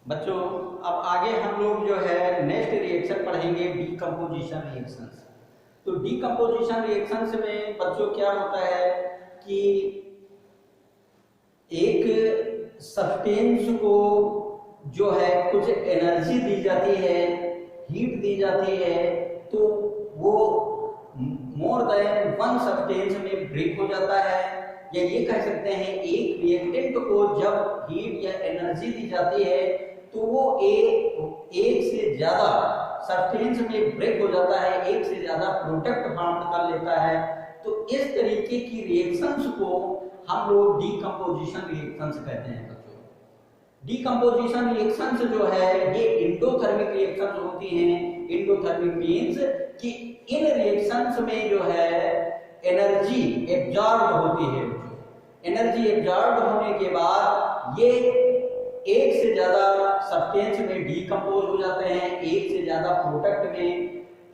बच्चों, अब आगे हम लोग जो है नेक्स्ट रिएक्शन पढ़ेंगे डीकम्पोजिशन रिएक्शंस। तो डीकम्पोजिशन रिएक्शंस में बच्चों क्या होता है कि एक सब्सटेंस को जो है कुछ एनर्जी दी जाती है, हीट दी जाती है, तो वो मोर देन वन सब्सटेंस में ब्रेक हो जाता है। या ये कह सकते हैं एक रिएक्टेंट को जब हीट या एनर्जी दी जाती है तो वो एक से ज्यादा सब्सटेंस में ब्रेक हो जाता है, एक से ज्यादा प्रोडक्ट फॉर्म कर लेता है। तो इस तरीके की रिएक्शंस को हम लोग डीकम्पोजिशन रिएक्शंस कहते हैं बच्चों। डीकम्पोजिशन रिएक्शंस जो है ये एंडोथर्मिक रिएक्शंस होती हैं। एंडोथर्मिक मींस कि इन रिएक्शंस में जो है एनर्जी एब्जॉर्ब होती है। एनर्जी एब्जॉर्ब होने के बाद ये एक से ज्यादा सब्सटेंस में डीकम्पोज हो जाते हैं, एक से ज्यादा प्रोडक्ट में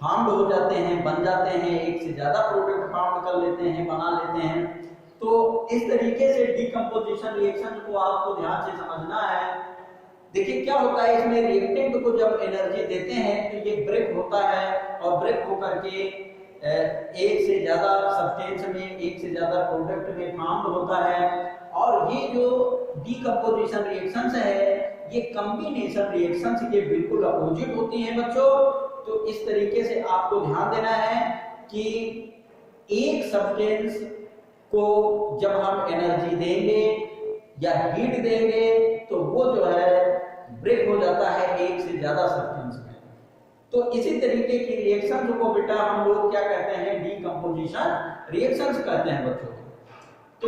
फॉर्म्ड हो जाते हैं, बन जाते हैं, एक से ज्यादा प्रोडक्ट फॉर्म कर लेते हैं, बना लेते हैं। तो इस तरीके से डीकम्पोजिशन रिएक्शन को आपको ध्यान से समझना है। देखिए क्या होता है, इसमें रिएक्टेंट को जब एनर्जी देते हैं तो ये ब्रेक होता है और ब्रेक होकर के एक से ज्यादा सब्सटेंस में, एक से ज्यादा प्रोडक्ट में फॉर्म्ड होता है। और ये जो डीकम्पोजिशन रिएक्शंस है ये कॉम्बिनेशन रिएक्शंस के बिल्कुल अपोजिट होती हैं बच्चों। तो इस तरीके से आपको ध्यान देना है कि एक सब्सटेंस को जब हम एनर्जी देंगे या हीट देंगे तो वो जो है ब्रेक हो जाता है एक से ज्यादा सब्सटेंस में। तो इसी तरीके की रिएक्शंस को बेटा हम लोग क्या कहते हैं, डीकम्पोजिशन रिएक्शंस कहते हैं बच्चों। तो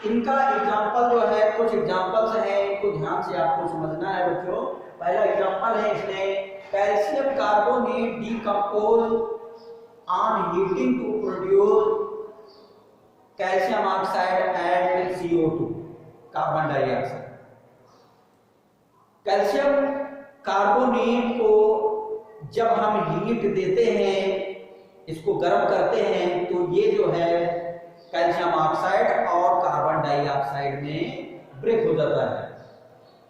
इनका एग्जांपल जो है, कुछ एग्जांपल्स हैं, इनको ध्यान से आपको समझना है बच्चों। पहला एग्जांपल है इसमें calcium carbonate decompose on heating to produce calcium oxide and CO2 carbon dioxide. Calcium carbonate को जब हम हीट देते हैं, इसको गर्म करते हैं, तो ये जो है कैल्शियम ऑक्साइड और कार्बन डाइऑक्साइड में ब्रेक हो जाता है।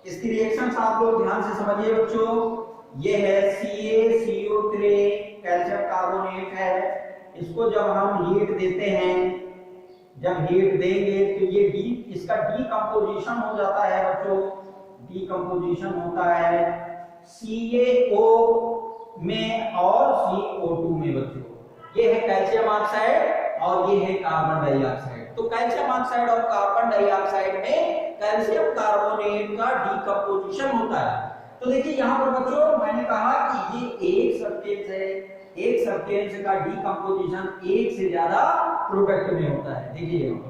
इसकी रिएक्शंस आप लोग ध्यान से समझिए बच्चों। ये है CaCO3 कैल्शियम कार्बोनेट है। इसको जब हम हीट देते हैं, जब हीट देंगे तो ये इसका डीकम्पोजिशन हो जाता है बच्चों। डीकम्पोजिशन होता है CaO में और CO2 में बच्चों। ये है कैल्शियम ऑक्साइड और ये है कार्बन डाइऑक्साइड। तो कैल्शियम ऑक्साइड और कार्बन डाइऑक्साइड में कैल्शियम कार्बोनेट का डीकम्पोजिशन होता है। तो देखिए यहाँ पर बच्चों मैंने कहा कि ये एक सब्सटेंस है, एक सब्सटेंस का डीकम्पोजिशन एक से ज्यादा प्रोडक्ट में होता है। देखिए यहाँ पर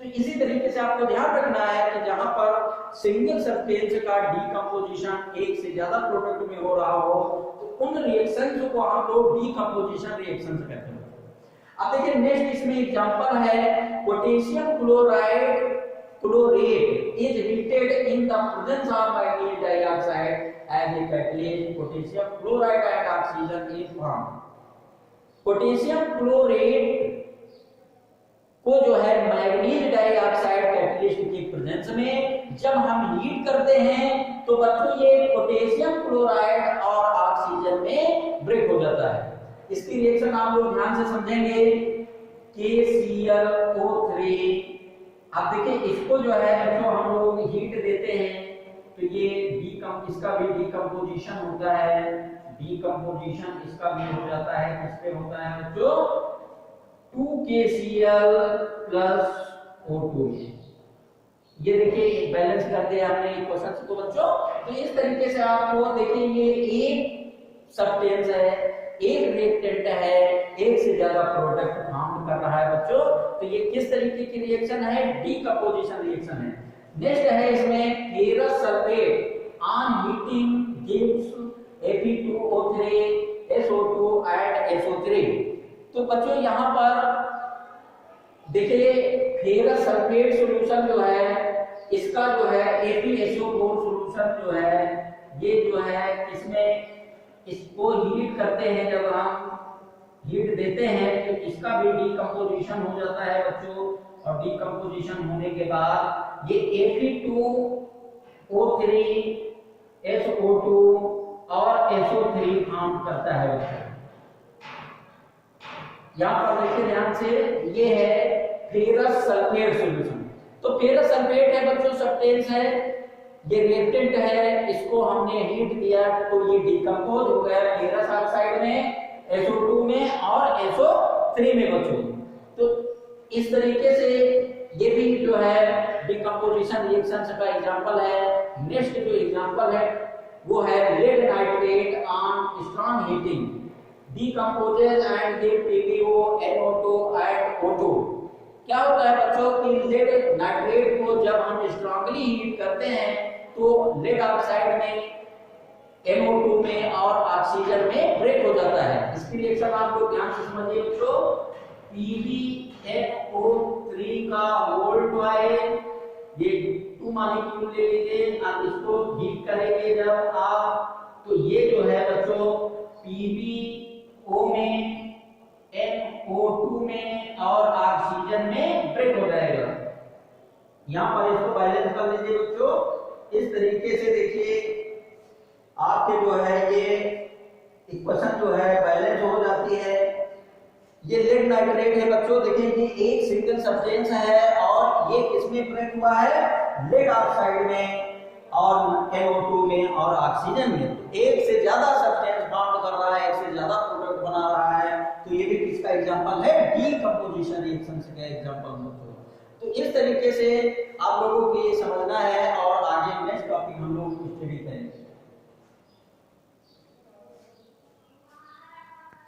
तो इसी तरीके से आपको ध्यान रखना है कि जहां पर सिंगल सब्सटेंस का डीकम्पोजिशन एक से ज्यादा प्रोडक्ट में हो रहा हो तो उन रिएक्शंस को हम लोग डीकम्पोजिशन रिएक्शंस कहते हैं। अब देखिए नेक्स्ट इसमें एग्जांपल है potassium chlorate is heated in the presence of magnesium dioxide as a catalyst. Potassium chloride and oxygen is formed. Potassium chlorate को जो है मैग्नीशियम डाइऑक्साइड कैटलिस्ट की प्रेजेंस में जब हम हीट करते हैं तो बच्चों ये पोटेशियम क्लोराइड और ऑक्सीजन में ब्रेक हो जाता है। इसकी रिएक्शन आप लोग ध्यान से समझेंगे। KClO3। अब देखिए इसको जो है बच्चों हम लोग हीट देते हैं तो ये इसका भी डीकम्पोजिशन होता है। डीकम्पोजिशन इसका भी हो जाता है, किस पे होता है बच्चों, 2KCl + O2 में। ये देखिए बैलेंस कर दिया हमने क्वेश्चन को बच्चों। तो इस तरीके से आपको देखिए ये एक सब्सटेंस है, एक रिएक्टेंट है, एक से ज्यादा प्रोडक्ट फॉर्म कर रहा है बच्चों। तो ये किस तरीके की रिएक्शन है, डीकम्पोजिशन रिएक्शन है। नेक्स्ट है इसमें ferrous sulphate on heating gives Fe2O3 SO2 and SO3। तो बच्चों यहाँ पर देखिए फेरस सल्फेट सॉल्यूशन जो है इसका जो है FeSO4 सॉल्यूशन जो है ये जो है इसमें इसको हीट करते हैं, जब हम हीट देते हैं तो इसका भी डीकम्पोजिशन हो जाता है बच्चों। और डीकम्पोजिशन होने के बाद ये Fe2O3 SO2 और SO3 फॉर्म करता है बच्चों। यहाँ पर देखिए ध्यान से, ये है फेरस सल्फेट सॉल्यूशन। तो फेरस सल्फेट है बच्चों, सब्सटेंस है, ये रिएक्टेंट है, इसको हमने हीट दिया तो ये डिकम्पोज हो गया फेरस ऑक्साइड में, SO2 में और SO3 में बच्चों। तो इस तरीके से ये भी जो है डिकम्पोजिशन रिएक्शंस का एग्जांपल है। नेक्स्ट जो एग्जांपल है वो है lead nitrate on strong heating decomposes and give PbO, NO2 and O2। क्या होता है बच्चों कि लेड नाइट्रेट को जब हम स्ट्रांगली हीट करते हैं तो लेड ऑक्साइड में, NO2 में और ऑक्सीजन में ब्रेक हो जाता है। इसकी रिएक्शन आप लोग ध्यान से समझिए बच्चों। PbNO3 का होल ट्वाइस, ये 2 मॉलिक्यूल ले लीजिए, आप इसको हीट करेंगे जब आप, तो ये जो है बच्चों PbO में, NO2 में और ऑक्सीजन में ब्रेक हो जाएगा। यहाँ पर इसको बैलेंस कर लीजिए बच्चों। इस तरीके से देखिए आपके जो है ये इक्वेशन जो है बैलेंस हो जाती है। ये लेड नाइट्रेट है बच्चों, देखिए ये एक सिंगल सब्सटेंस है और ये किसमें ब्रेक हुआ है, लेड ऑक्साइड में और NO2 में और ऑक्सीजन में। तो एक से ज्यादा सब्सटेंस बॉन्ड कर रहा है, एक से ज्यादा प्रोडक्ट बना रहा है, तो ये भी किसका एग्जांपल है, डीकंपोजिशन रिएक्शन का एग्जांपल बच्चों। तो इस तरीके से आप लोगों को ये समझना है और आगे नेक्स्ट टॉपिक हम